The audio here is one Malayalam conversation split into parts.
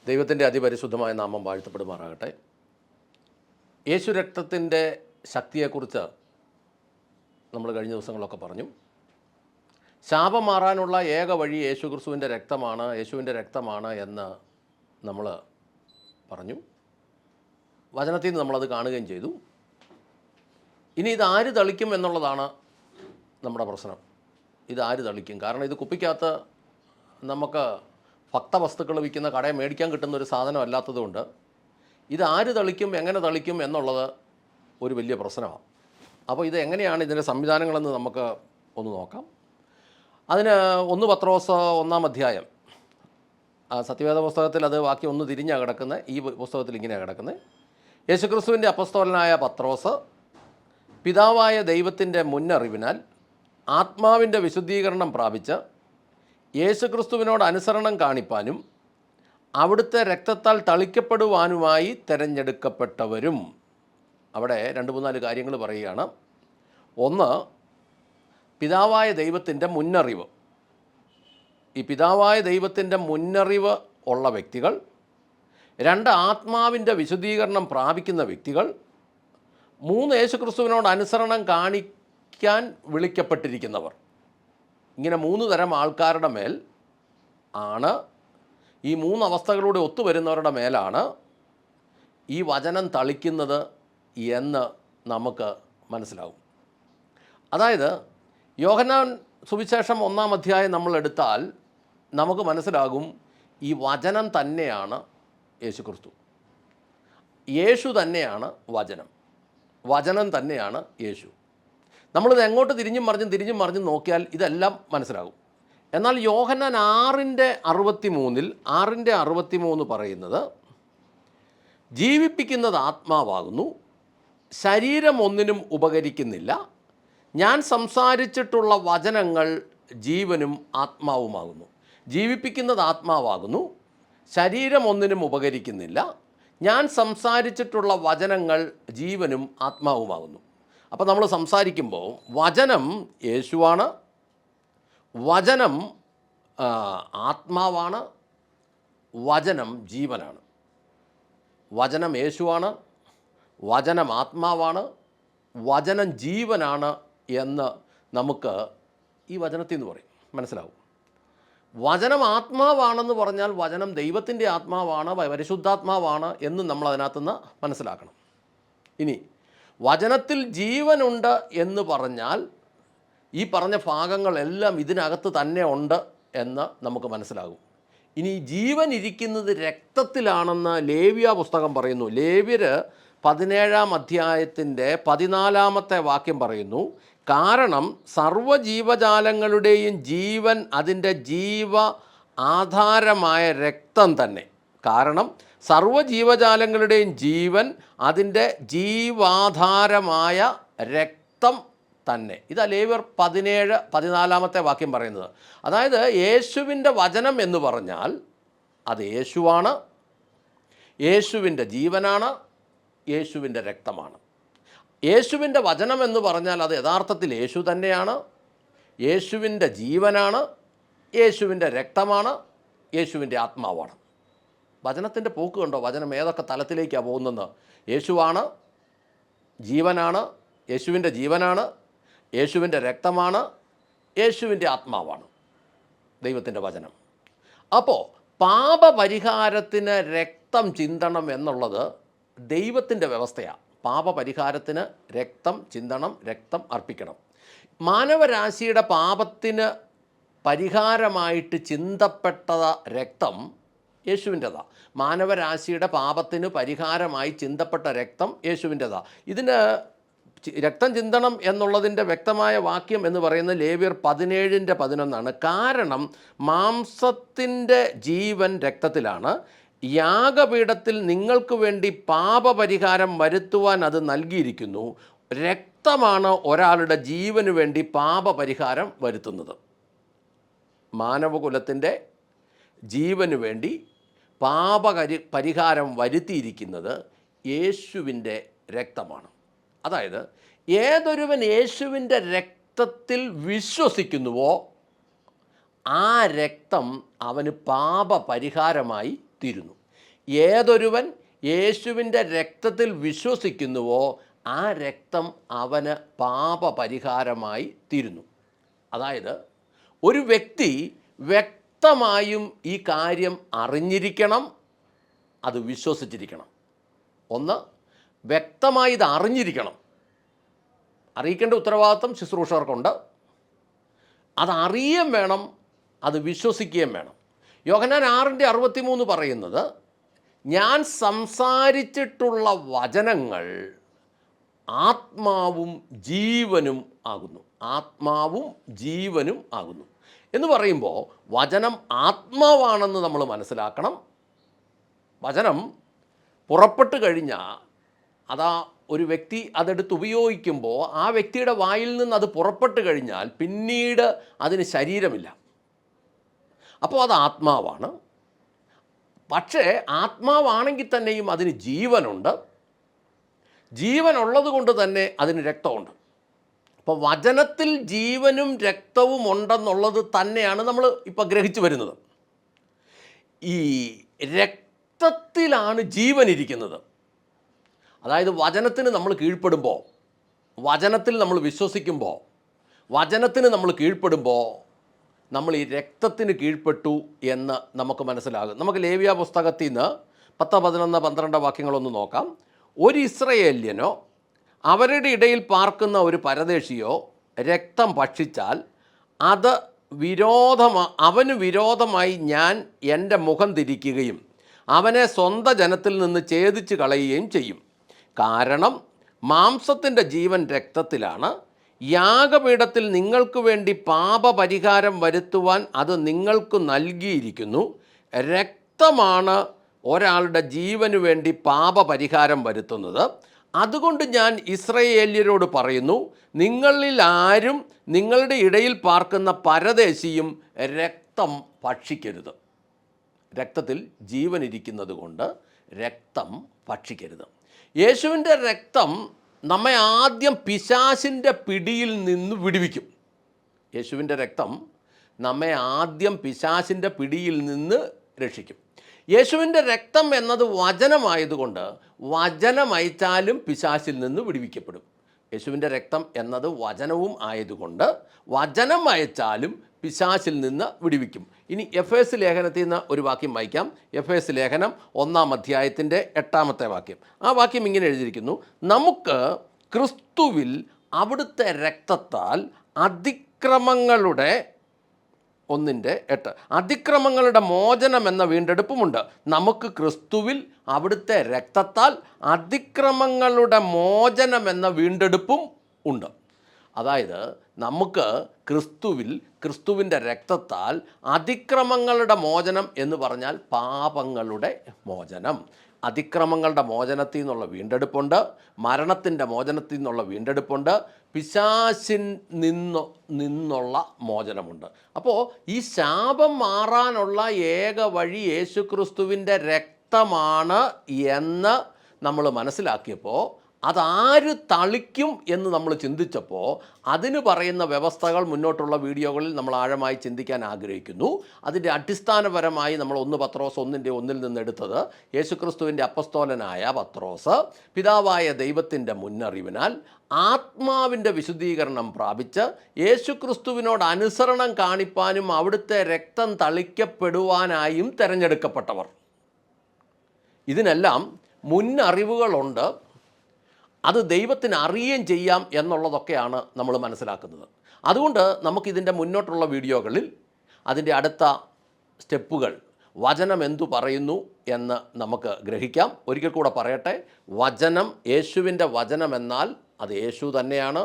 ദൈവത്തിൻ്റെ അതിപരിശുദ്ധമായ നാമം വാഴ്ത്തപ്പെടുമാറാകട്ടെ. യേശു രക്തത്തിൻ്റെ ശക്തിയെക്കുറിച്ച് നമ്മൾ കഴിഞ്ഞ ദിവസങ്ങളൊക്കെ പറഞ്ഞു. ശാപം മാറാനുള്ള ഏക വഴി യേശുക്രിസ്തുവിൻ്റെ രക്തമാണ്, യേശുവിൻ്റെ രക്തമാണ് എന്ന് നമ്മൾ പറഞ്ഞു. വചനത്തിൽ നിന്ന് നമ്മളത് കാണുകയും ചെയ്തു. ഇനി ഇതാര് തളിക്കും എന്നുള്ളതാണ് നമ്മുടെ പ്രശ്നം. ഇതാര് തളിക്കും? കാരണം ഇത് കുപ്പിക്കകത്ത് നമുക്ക് ഭക്തവസ്തുക്കൾ വിൽക്കുന്ന കടയിൽ മേടിക്കാൻ കിട്ടുന്ന ഒരു സാധനം അല്ലാത്തതുകൊണ്ട് ഇതാര് തളിക്കും, എങ്ങനെ തളിക്കും എന്നുള്ളത് ഒരു വലിയ പ്രശ്നമാണ്. അപ്പോൾ ഇത് എങ്ങനെയാണ് ഇതിൻ്റെ സംവിധാനങ്ങളെന്ന് നമുക്ക് ഒന്ന് നോക്കാം. അതിന് 1 പത്രോസ് 1-ാം അധ്യായം, സത്യവേദ പുസ്തകത്തിൽ അത് വാക്യം ഒന്ന് തിരിഞ്ഞാണ് കിടക്കുന്നത്. ഈ പുസ്തകത്തിൽ ഇങ്ങനെയാണ് കിടക്കുന്നത്. യേശുക്രിസ്തുവിൻ്റെ അപ്പസ്തോലനായ പത്രോസ് പിതാവായ ദൈവത്തിൻ്റെ മുന്നറിവിനാൽ ആത്മാവിൻ്റെ വിശുദ്ധീകരണം പ്രാപിച്ച് യേശുക്രിസ്തുവിനോട് അനുസരണം കാണിപ്പാനും അവിടുത്തെ രക്തത്താൽ തളിക്കപ്പെടുവാനുമായി തിരഞ്ഞെടുക്കപ്പെട്ടവരും. അവിടെ 2-3 കാര്യങ്ങൾ പറയുകയാണ്. ഒന്ന്, പിതാവായ ദൈവത്തിൻ്റെ മുന്നറിവ്. ഈ പിതാവായ ദൈവത്തിൻ്റെ മുന്നറിവ് ഉള്ള വ്യക്തികൾ. 2, ആത്മാവിൻ്റെ വിശുദ്ധീകരണം പ്രാപിക്കുന്ന വ്യക്തികൾ. 3, യേശുക്രിസ്തുവിനോട് അനുസരണം കാണിക്കാൻ വിളിക്കപ്പെട്ടിരിക്കുന്നവർ. ഇങ്ങനെ 3 തരം ആൾക്കാരുടെ മേൽ ആണ്, ഈ 3 അവസ്ഥകളൂടെ ഒത്തുവരുന്നവരുടെ മേലാണ് ഈ വചനം തളിക്കുന്നത് എന്ന് നമുക്ക് മനസ്സിലാവും. അതായത് യോഹന്നാൻ സുവിശേഷം 1-ാം അധ്യായം നമ്മൾ എടുത്താൽ നമുക്ക് മനസ്സിലാകും ഈ വചനം തന്നെയാണ് യേശുക്രിസ്തു. യേശു തന്നെയാണ് വചനം, വചനം തന്നെയാണ് യേശു. നമ്മളിത് എങ്ങോട്ട് തിരിഞ്ഞും മറിഞ്ഞും നോക്കിയാൽ ഇതെല്ലാം മനസ്സിലാകും. എന്നാൽ യോഹന്നാൻ 6:63 പറയുന്നത്, ജീവിപ്പിക്കുന്നത് ആത്മാവാകുന്നു, ശരീരം ഒന്നിനും ഉപകരിക്കുന്നില്ല. ഞാൻ സംസാരിച്ചിട്ടുള്ള വചനങ്ങൾ ജീവനും ആത്മാവുമാകുന്നു. ജീവിപ്പിക്കുന്നത് ആത്മാവാകുന്നു, ശരീരം ഒന്നിനും ഉപകരിക്കുന്നില്ല. ഞാൻ സംസാരിച്ചിട്ടുള്ള വചനങ്ങൾ ജീവനും ആത്മാവുമാകുന്നു. അപ്പോൾ നമ്മൾ സംസാരിക്കുമ്പോൾ വചനം യേശുവാണ്, വചനം ആത്മാവാണ്, വചനം ജീവനാണ്. വചനം യേശുവാണ്, വചനം ആത്മാവാണ്, വചനം ജീവനാണ് എന്ന് നമുക്ക് ഈ വചനത്തിൽ നിന്ന് പറയും, മനസ്സിലാവും. വചനം ആത്മാവാണെന്ന് പറഞ്ഞാൽ വചനം ദൈവത്തിൻ്റെ ആത്മാവാണ്, പരിശുദ്ധാത്മാവാണ് എന്ന് നമ്മൾ അതിനകത്തുനിന്ന് മനസ്സിലാക്കണം. ഇനി വചനത്തിൽ ജീവനുണ്ട് എന്ന് പറഞ്ഞാൽ ഈ പറഞ്ഞ ഭാഗങ്ങളെല്ലാം ഇതിനകത്ത് തന്നെ ഉണ്ട് എന്ന് നമുക്ക് മനസ്സിലാകും. ഇനി ജീവൻ ഇരിക്കുന്നത് രക്തത്തിലാണെന്ന് ലേവ്യ പുസ്തകം പറയുന്നു. ലേവ്യർ 17-ാം അധ്യായത്തിൻ്റെ 14-ാമത്തെ വാക്യം പറയുന്നു, കാരണം സർവ്വജീവജാലങ്ങളുടെയും ജീവൻ അതിൻ്റെ ജീവ ആധാരമായ രക്തം തന്നെ. കാരണം സർവ്വജീവജാലങ്ങളുടെയും ജീവൻ അതിൻ്റെ ജീവാധാരമായ രക്തം തന്നെ. ഇതാ ലേവ്യർ 17-14 വാക്യം പറയുന്നത്. അതായത് യേശുവിൻ്റെ വചനം എന്ന് പറഞ്ഞാൽ അത് യേശുവാണ്, യേശുവിൻ്റെ ജീവനാണ്, യേശുവിൻ്റെ രക്തമാണ്. യേശുവിൻ്റെ വചനം എന്ന് പറഞ്ഞാൽ അത് യഥാർത്ഥത്തിൽ യേശു തന്നെയാണ്, യേശുവിൻ്റെ ജീവനാണ്, യേശുവിൻ്റെ രക്തമാണ്, യേശുവിൻ്റെ ആത്മാവാണ്. വചനത്തിൻ്റെ പോക്ക് കണ്ടോ? വചനം ഏതൊക്കെ തലത്തിലേക്കാണ് പോകുന്നത്. യേശുവാണ്, ജീവനാണ്, യേശുവിൻ്റെ ജീവനാണ്, യേശുവിൻ്റെ രക്തമാണ്, യേശുവിൻ്റെ ആത്മാവാണ് ദൈവത്തിൻ്റെ വചനം. അപ്പോൾ പാപപരിഹാരത്തിന് രക്തം ചിന്തണം എന്നുള്ളത് ദൈവത്തിൻ്റെ വ്യവസ്ഥയാണ്. പാപപരിഹാരത്തിന് രക്തം ചിന്തണം, രക്തം അർപ്പിക്കണം. മാനവരാശിയുടെ പാപത്തിന് പരിഹാരമായിട്ട് ചിന്തപ്പെട്ട രക്തം യേശുവിൻ്റെതാണ്. മാനവരാശിയുടെ പാപത്തിന് പരിഹാരമായി ചിന്തപ്പെട്ട രക്തം യേശുവിൻ്റെതാണ്. ഇതിന് രക്തം ചിന്തണം എന്നുള്ളതിൻ്റെ വ്യക്തമായ വാക്യം എന്ന് പറയുന്നത് ലേവ്യർ 17:11. കാരണം മാംസത്തിൻ്റെ ജീവൻ രക്തത്തിലാണ്, യാഗപീഠത്തിൽ നിങ്ങൾക്ക് വേണ്ടി പാപപരിഹാരം വരുത്തുവാൻ അത് നൽകിയിരിക്കുന്നു. രക്തമാണ് ഒരാളുടെ ജീവന് വേണ്ടി പാപപരിഹാരം വരുത്തുന്നത്. മാനവകുലത്തിൻ്റെ ജീവന് വേണ്ടി പരിഹാരം വരുത്തിയിരിക്കുന്നത് യേശുവിൻ്റെ രക്തമാണ്. അതായത് ഏതൊരുവൻ യേശുവിൻ്റെ രക്തത്തിൽ വിശ്വസിക്കുന്നുവോ ആ രക്തം അവന് പാപപരിഹാരമായി തീരുന്നു. ഏതൊരുവൻ യേശുവിൻ്റെ രക്തത്തിൽ വിശ്വസിക്കുന്നുവോ ആ രക്തം അവന് പാപപരിഹാരമായി തീരുന്നു. അതായത് ഒരു വ്യക്തി വ്യക്തമായും ഈ കാര്യം അറിഞ്ഞിരിക്കണം, അത് വിശ്വസിച്ചിരിക്കണം. ഒന്ന്, വ്യക്തമായി ഇത് അറിഞ്ഞിരിക്കണം. അറിയിക്കേണ്ട ഉത്തരവാദിത്വം ശുശ്രൂഷകർക്കുണ്ട്. അതറിയുകയും വേണം, അത് വിശ്വസിക്കുകയും വേണം. യോഹന്നാൻ 6:63 പറയുന്നത്, ഞാൻ സംസാരിച്ചിട്ടുള്ള വചനങ്ങൾ ആത്മാവും ജീവനും ആകുന്നു. ആത്മാവും ജീവനും ആകുന്നു എന്ന് പറയുമ്പോൾ വചനം ആത്മാവാണെന്ന് നമ്മൾ മനസ്സിലാക്കണം. വചനം പുറപ്പെട്ട് കഴിഞ്ഞാൽ അതാ ഒരു വ്യക്തി അതെടുത്ത് ഉപയോഗിക്കുമ്പോൾ ആ വ്യക്തിയുടെ വായിൽ നിന്ന് അത് പുറപ്പെട്ട് കഴിഞ്ഞാൽ പിന്നീട് അതിന് ശരീരമില്ല. അപ്പോൾ അത് ആത്മാവാണ്. പക്ഷേ ആത്മാവാണെങ്കിൽ തന്നെയും അതിന് ജീവനുണ്ട്. ജീവനുള്ളത് കൊണ്ട് തന്നെ അതിന് രക്തമുണ്ട്. അപ്പോൾ വചനത്തിൽ ജീവനും രക്തവും ഉണ്ടെന്നുള്ളത് തന്നെയാണ് നമ്മൾ ഇപ്പോൾ ഗ്രഹിച്ചു വരുന്നത്. ഈ രക്തത്തിലാണ് ജീവനിരിക്കുന്നത്. അതായത് വചനത്തിന് നമ്മൾ കീഴ്പ്പെടുമ്പോൾ, വചനത്തിൽ നമ്മൾ വിശ്വസിക്കുമ്പോൾ, വചനത്തിന് നമ്മൾ കീഴ്പ്പെടുമ്പോൾ നമ്മൾ ഈ രക്തത്തിന് കീഴ്പ്പെട്ടു എന്ന് നമുക്ക് മനസ്സിലാകും. നമുക്ക് ലേവ്യ പുസ്തകത്തിൽ നിന്ന് 10, 11, 12 വാക്യങ്ങളൊന്ന് നോക്കാം. ഒരു ഇസ്രയേല്യനോ അവരുടെ ഇടയിൽ പാർക്കുന്ന ഒരു പരദേശിയോ രക്തം ഭക്ഷിച്ചാൽ അത് അവന് വിരോധമായി ഞാൻ എൻ്റെ മുഖം തിരിക്കുകയും അവനെ സ്വന്തം ജനത്തിൽ നിന്ന് ഛേദിച്ച് കളയുകയും ചെയ്യും. കാരണം മാംസത്തിൻ്റെ ജീവൻ രക്തത്തിലാണ്. യാഗപീഠത്തിൽ നിങ്ങൾക്ക് വേണ്ടി പാപപരിഹാരം വരുത്തുവാൻ അത് നിങ്ങൾക്ക് നൽകിയിരിക്കുന്നു. രക്തമാണ് ഒരാളുടെ ജീവന് വേണ്ടി പാപപരിഹാരം വരുത്തുന്നത്. അതുകൊണ്ട് ഞാൻ ഇസ്രയേല്യരോട് പറയുന്നു, നിങ്ങളിൽ ആരും നിങ്ങളുടെ ഇടയിൽ പാർക്കുന്ന പരദേശിയും രക്തം ഭക്ഷിക്കരുത്. രക്തത്തിൽ ജീവനിരിക്കുന്നത് കൊണ്ട് രക്തം ഭക്ഷിക്കരുത്. യേശുവിൻ്റെ രക്തം നമ്മെ ആദ്യം പിശാചിൻ്റെ പിടിയിൽ നിന്ന് വിടുവിക്കും. യേശുവിൻ്റെ രക്തം നമ്മെ ആദ്യം പിശാചിൻ്റെ പിടിയിൽ നിന്ന് രക്ഷിക്കും. യേശുവിൻ്റെ രക്തം എന്നത് വചനമായതുകൊണ്ട് വചനമയച്ചാലും പിശാചിൽ നിന്ന് വിടുവിക്കപ്പെടും. യേശുവിൻ്റെ രക്തം എന്നത് വചനവും ആയതുകൊണ്ട് വചനം അയച്ചാലും പിശാചിൽ നിന്ന് വിടുവിക്കും. ഇനി എഫേസ് ലേഖനത്തിൽ നിന്ന് ഒരു വാക്യം വായിക്കാം. എഫേസ് ലേഖനം 1-ാം അധ്യായത്തിൻ്റെ 8-ാമത്തെ വാക്യം. ആ വാക്യം ഇങ്ങനെ എഴുതിയിരിക്കുന്നു, നമുക്ക് ക്രിസ്തുവിൽ അവിടുത്തെ രക്തത്താൽ അതിക്രമങ്ങളുടെ 1:8 അതിക്രമങ്ങളുടെ മോചനം എന്ന വീണ്ടെടുപ്പുമുണ്ട്. നമുക്ക് ക്രിസ്തുവിൽ അവിടുത്തെ രക്തത്താൽ അതിക്രമങ്ങളുടെ മോചനം എന്ന വീണ്ടെടുപ്പും ഉണ്ട്. അതായത് നമുക്ക് ക്രിസ്തുവിൻ്റെ രക്തത്താൽ അതിക്രമങ്ങളുടെ മോചനം എന്ന് പറഞ്ഞാൽ പാപങ്ങളുടെ മോചനം. അതിക്രമങ്ങളുടെ മോചനത്തിൽ നിന്നുള്ള വീണ്ടെടുപ്പുണ്ട്, മരണത്തിൻ്റെ മോചനത്തിൽ നിന്നുള്ള വീണ്ടെടുപ്പുണ്ട്, പിശാചിൽ നിന്നുള്ള മോചനമുണ്ട്. അപ്പോൾ ഈ ശാപം മാറാനുള്ള ഏക വഴി യേശുക്രിസ്തുവിൻ്റെ രക്തമാണ് എന്ന് നമ്മൾ മനസ്സിലാക്കിയപ്പോൾ അതാര് തളിക്കും എന്ന് നമ്മൾ ചിന്തിച്ചപ്പോൾ അതിന് പറയുന്ന വ്യവസ്ഥകൾ മുന്നോട്ടുള്ള വീഡിയോകളിൽ നമ്മൾ ആഴമായി ചിന്തിക്കാൻ ആഗ്രഹിക്കുന്നു. അതിൻ്റെ അടിസ്ഥാനപരമായി നമ്മൾ 1 പത്രോസ് 1:1 നിന്ന് എടുത്തത്, യേശുക്രിസ്തുവിൻ്റെ അപ്പസ്തോലനായ പത്രോസ് പിതാവായ ദൈവത്തിൻ്റെ മുന്നറിവിനാൽ ആത്മാവിൻ്റെ വിശുദ്ധീകരണം പ്രാപിച്ച് യേശുക്രിസ്തുവിനോട് അനുസരണം കാണിപ്പാനും അവിടുത്തെ രക്തം തളിക്കപ്പെടുവാനായും തിരഞ്ഞെടുക്കപ്പെട്ടവർ. ഇതിനെല്ലാം മുന്നറിവുകളുണ്ട്. അത് ദൈവത്തിന് അറിയുകയും ചെയ്യാം എന്നുള്ളതൊക്കെയാണ് നമ്മൾ മനസ്സിലാക്കുന്നത്. അതുകൊണ്ട് നമുക്കിതിൻ്റെ മുന്നോട്ടുള്ള വീഡിയോകളിൽ അതിൻ്റെ അടുത്ത സ്റ്റെപ്പുകൾ, വചനം എന്തു പറയുന്നു എന്ന് നമുക്ക് ഗ്രഹിക്കാം. ഒരിക്കൽ കൂടെ പറയട്ടെ, വചനം, യേശുവിൻ്റെ വചനം എന്നാൽ അത് യേശു തന്നെയാണ്.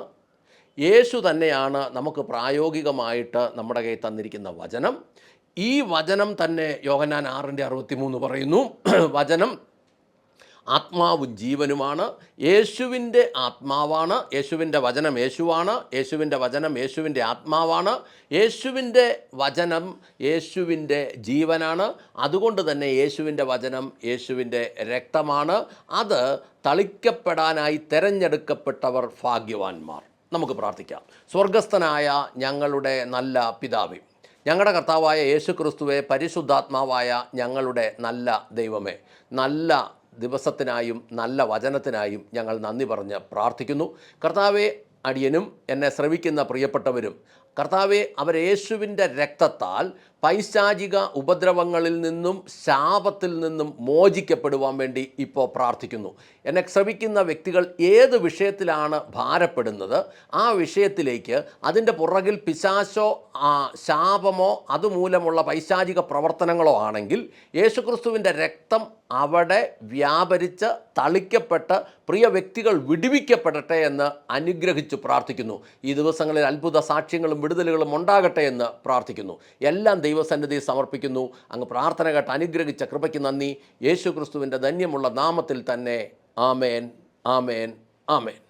യേശു തന്നെയാണ് നമുക്ക് പ്രായോഗികമായിട്ട് നമ്മുടെ കയ്യിൽ തന്നിരിക്കുന്ന വചനം. ഈ വചനം തന്നെ യോഹന്നാൻ 6:63 പറയുന്നു, വചനം ആത്മാവും ജീവനുമാണ്. യേശുവിൻ്റെ ആത്മാവാണ്. യേശുവിൻ്റെ വചനം യേശുവാണ്. യേശുവിൻ്റെ വചനം യേശുവിൻ്റെ ആത്മാവാണ്. യേശുവിൻ്റെ വചനം യേശുവിൻ്റെ ജീവനാണ്. അതുകൊണ്ട് തന്നെ യേശുവിൻ്റെ വചനം യേശുവിൻ്റെ രക്തമാണ്. അത് തളിക്കപ്പെടാനായി തിരഞ്ഞെടുക്കപ്പെട്ടവർ ഭാഗ്യവാന്മാർ. നമുക്ക് പ്രാർത്ഥിക്കാം. സ്വർഗസ്ഥനായ ഞങ്ങളുടെ നല്ല പിതാവേ, ഞങ്ങളുടെ കർത്താവായ യേശു ക്രിസ്തുവെ, പരിശുദ്ധാത്മാവായ ഞങ്ങളുടെ നല്ല ദൈവമേ, നല്ല ദിവസത്തിനായും നല്ല വചനത്തിനായും ഞങ്ങൾ നന്ദി പറഞ്ഞ് പ്രാർത്ഥിക്കുന്നു. കർത്താവെ, അടിയനും എന്നെ ശ്രവിക്കുന്ന പ്രിയപ്പെട്ടവരും, കർത്താവെ, അവർ യേശുവിൻ്റെ രക്തത്താൽ പൈശാചിക ഉപദ്രവങ്ങളിൽ നിന്നും ശാപത്തിൽ നിന്നും മോചിക്കപ്പെടുവാൻ വേണ്ടി ഇപ്പോൾ പ്രാർത്ഥിക്കുന്നു. എന്നെ ശ്രവിക്കുന്ന വ്യക്തികൾ ഏത് വിഷയത്തിലാണ് ഭാരപ്പെടുന്നത്, ആ വിഷയത്തിലേക്ക്, അതിൻ്റെ പുറകിൽ പിശാചോ ശാപമോ അതുമൂലമുള്ള പൈശാചിക പ്രവർത്തനങ്ങളോ ആണെങ്കിൽ യേശുക്രിസ്തുവിൻ്റെ രക്തം അവിടെ വ്യാപരിച്ച് തളിക്കപ്പെട്ട് പ്രിയ വ്യക്തികൾ വിടുവിക്കപ്പെടട്ടെ എന്ന് അനുഗ്രഹിച്ചു പ്രാർത്ഥിക്കുന്നു. ഈ ദിവസങ്ങളിൽ അത്ഭുത സാക്ഷ്യങ്ങളും വിടുതലുകളും ഉണ്ടാകട്ടെ എന്ന് പ്രാർത്ഥിക്കുന്നു. എല്ലാം ദൈവസന്നിധി സമർപ്പിക്കുന്നു. അങ്ങ് പ്രാർത്ഥന കേട്ട് അനുഗ്രഹിച്ച കൃപയ്ക്ക് നന്ദി. യേശു ക്രിസ്തുവിൻ്റെ ധന്യമുള്ള നാമത്തിൽ തന്നെ. ആമേൻ, ആമേൻ, ആമേൻ.